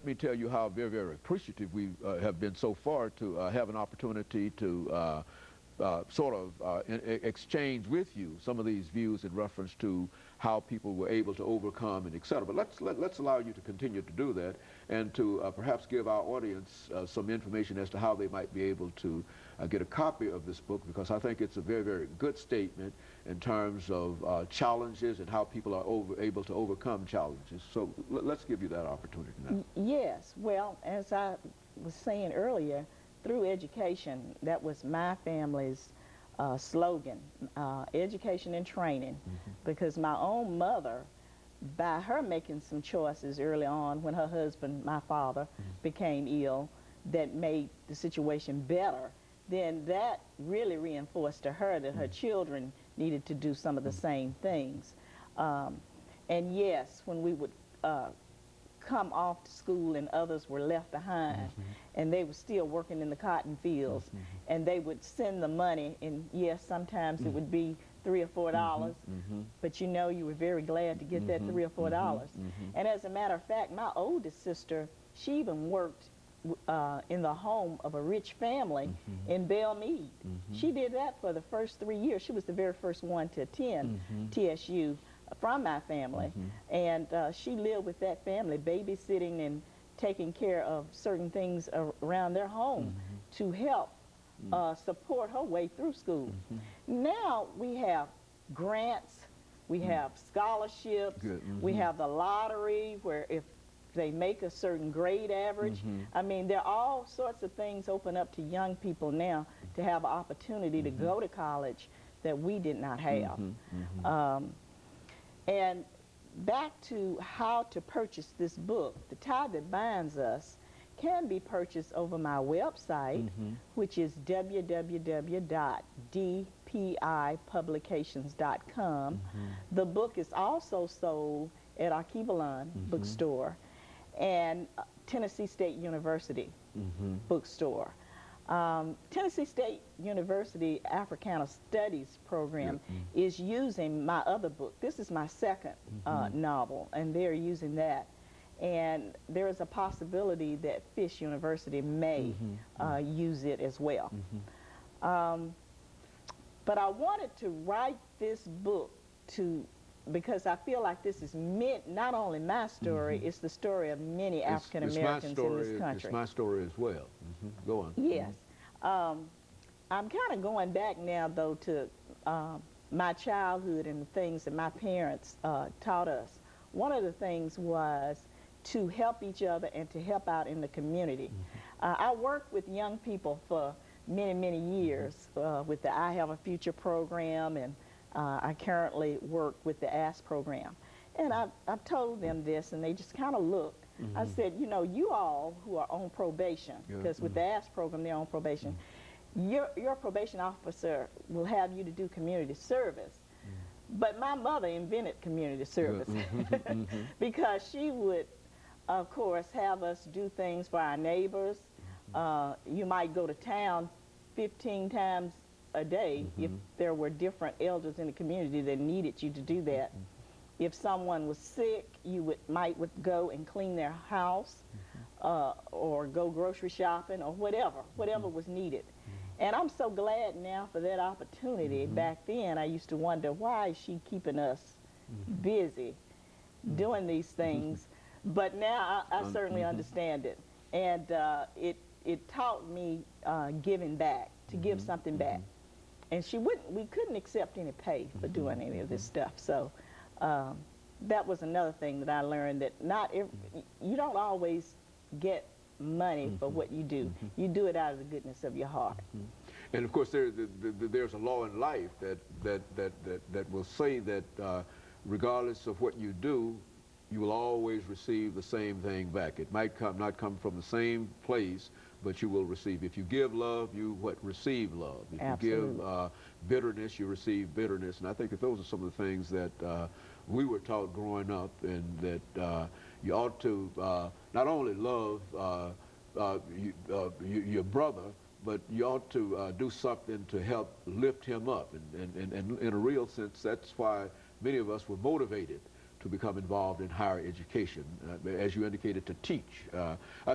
let me tell you how very, very appreciative we have been so far to have an opportunity to exchange with you some of these views in reference to how people were able to overcome and et cetera. But let's allow you to continue to do that and to perhaps give our audience some information as to how they might be able to get a copy of this book, because I think it's a very, very good statement in terms of challenges and how people are able to overcome challenges. So let's give you that opportunity now. Yes, well, as I was saying earlier, through education, that was my family's slogan, education and training, because my own mother, by her making some choices early on when her husband, my father, became ill, that made the situation better, then that really reinforced to her that her children needed to do some of the same things. And yes, when we would come off to school and others were left behind, and they were still working in the cotton fields, and they would send the money, and yes, sometimes it would be $3 or $4, but you know, you were very glad to get that $3 or $4. And as a matter of fact, my oldest sister, she even worked in the home of a rich family in Belmead. She did that for the first 3 years. She was the very first one to attend TSU from my family, and she lived with that family, babysitting and taking care of certain things around their home to help support her way through school. Now we have grants, we have scholarships, we have the lottery where if they make a certain grade average, I mean, there are all sorts of things open up to young people now to have an opportunity to go to college that we did not have. And back to how to purchase this book, The Tie That Binds Us can be purchased over my website, which is www.dpipublications.com. The book is also sold at Archivalon bookstore and Tennessee State University bookstore. Tennessee State University Africana Studies program is using my other book. This is my second novel, and they're using that. And there is a possibility that Fish University may use it as well. But I wanted to write this book because I feel like this is not only my story, it's the story of many African Americans in this country. It's my story as well. Go on. Yes. I'm kind of going back now, though, to my childhood and the things that my parents taught us. One of the things was to help each other and to help out in the community. I worked with young people for many, many years with the I Have a Future program, and I currently work with the ASK program. And I've told them this, and they just kind of looked. I said, you know, you all who are on probation, because with the ASK program, they're on probation, your probation officer will have you to do community service. But my mother invented community service because she would, of course, have us do things for our neighbors. You might go to town 15 times a day if there were different elders in the community that needed you to do that. If someone was sick, you might go and clean their house or go grocery shopping or whatever was needed. And I'm so glad now for that opportunity. Back then, I used to wonder, why is she keeping us busy doing these things? But now I certainly understand it. And it taught me giving back, to give something back. And we couldn't accept any pay for doing any of this stuff. So that was another thing that I learned, that you don't always get money for what you do. You do it out of the goodness of your heart. And of course, there's a law in life that will say that regardless of what you do, you will always receive the same thing back. It might not come from the same place, but you will receive. If you give love, you receive love. If Absolutely. you give bitterness, you receive bitterness. And I think that those are some of the things that we were taught growing up, and that you ought to not only love your brother, but you ought to do something to help lift him up. And in a real sense, that's why many of us were motivated to become involved in higher education, as you indicated, to teach.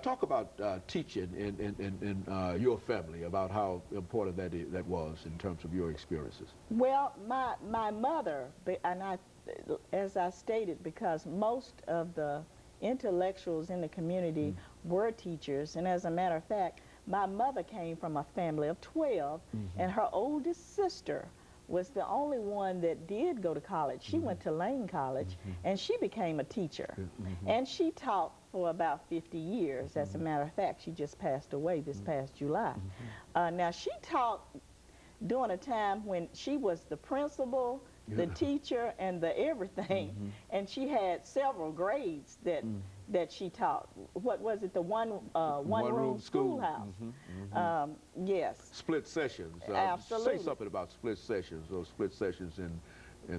Talk about teaching in your family, about how important that was in terms of your experiences. Well, my mother, and as I stated, because most of the intellectuals in the community were teachers, and as a matter of fact, my mother came from a family of 12, and her oldest sister was the only one that did go to college. She went to Lane College, and she became a teacher. And she taught for about 50 years. As a matter of fact, she just passed away this past July. Now, she taught during a time when she was the principal, the teacher, and the everything, and she had several grades that she taught. What was it? The one-room schoolhouse. Yes. Split sessions. Absolutely. Say something about split sessions, or split sessions in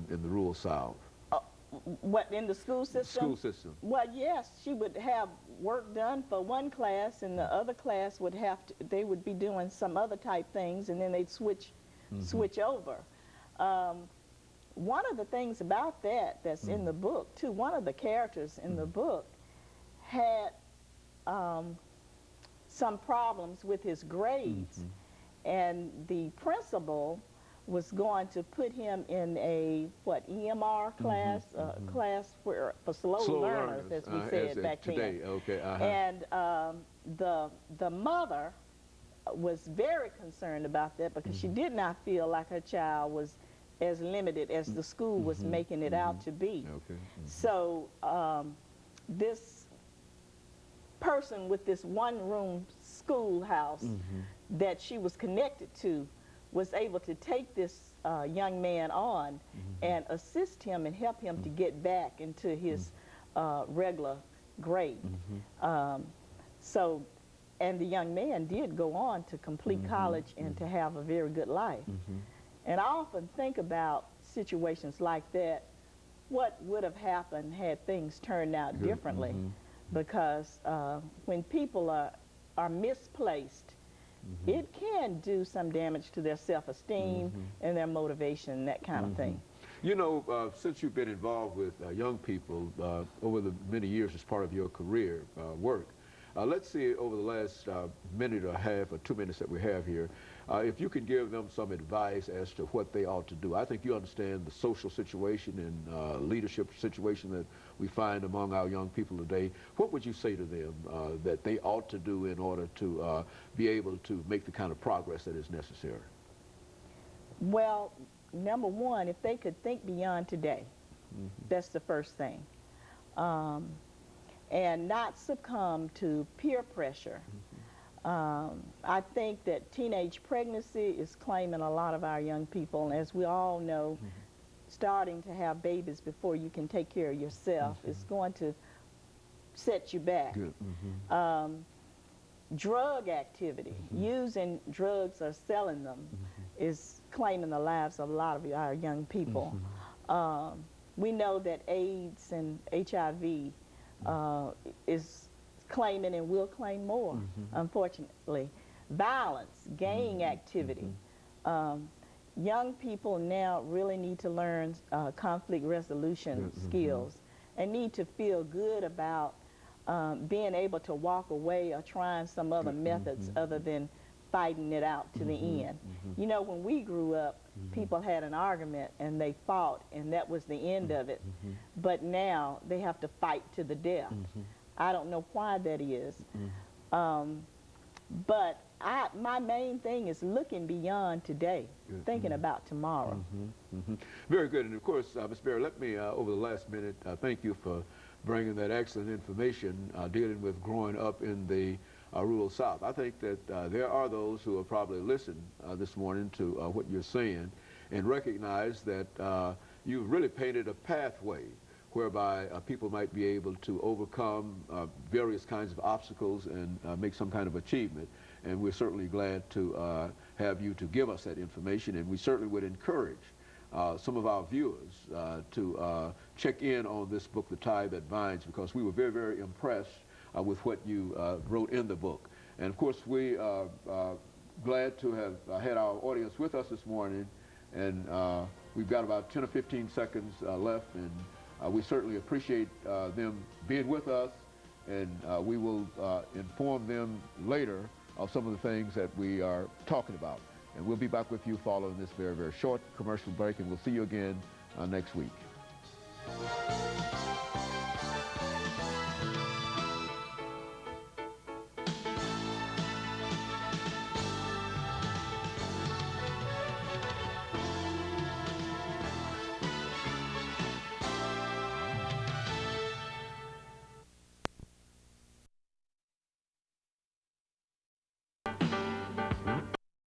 the rural South. What, in the school system? School system. Well, yes, she would have work done for one class, and the other class would they would be doing some other type things, and then they'd switch over. One of the things about that's in the book, too, one of the characters in the book had some problems with his grades, and the principal was going to put him in a, EMR class, class for slow learners, as we said back today. then. Okay. And the mother was very concerned about that, because she did not feel like her child was as limited as the school was making it out to be. Okay. So this person with this one-room schoolhouse that she was connected to was able to take this young man on and assist him and help him to get back into his regular grade. And the young man did go on to complete college and to have a very good life. And I often think about situations like that, what would have happened had things turned out differently. Because when people are misplaced, it can do some damage to their self-esteem and their motivation and that kind of thing. You know, since you've been involved with young people over the many years as part of your career work, let's see, over the last minute or a half or 2 minutes that we have here, if you could give them some advice as to what they ought to do. I think you understand the social situation and leadership situation that we find among our young people today. What would you say to them that they ought to do in order to be able to make the kind of progress that is necessary? Well, number one, if they could think beyond today, that's the first thing. And not succumb to peer pressure. I think that teenage pregnancy is claiming a lot of our young people, and as we all know, starting to have babies before you can take care of yourself is going to set you back. Drug activity, using drugs or selling them, is claiming the lives of a lot of our young people. We know that AIDS and HIV is claiming and will claim more, unfortunately. Violence, gang activity. Young people now really need to learn conflict resolution skills and need to feel good about being able to walk away or trying some other methods other than fighting it out to the end. You know, when we grew up, people had an argument and they fought, and that was the end of it. But now they have to fight to the death. I don't know why that is. But my main thing is looking beyond today, thinking about tomorrow. Very good. And of course, Ms. Berry, let me, over the last minute, thank you for bringing that excellent information dealing with growing up in the rural South. I think that there are those who will probably listen this morning to what you're saying and recognize that you've really painted a pathway whereby people might be able to overcome various kinds of obstacles and make some kind of achievement. And we're certainly glad to have you to give us that information, and we certainly would encourage some of our viewers to check in on this book, The Tie That Binds, because we were very, very impressed with what you wrote in the book. And of course, we are glad to have had our audience with us this morning, and we've got about 10 or 15 seconds left, and We certainly appreciate them being with us, and we will inform them later of some of the things that we are talking about. And we'll be back with you following this very, very short commercial break, and we'll see you again next week.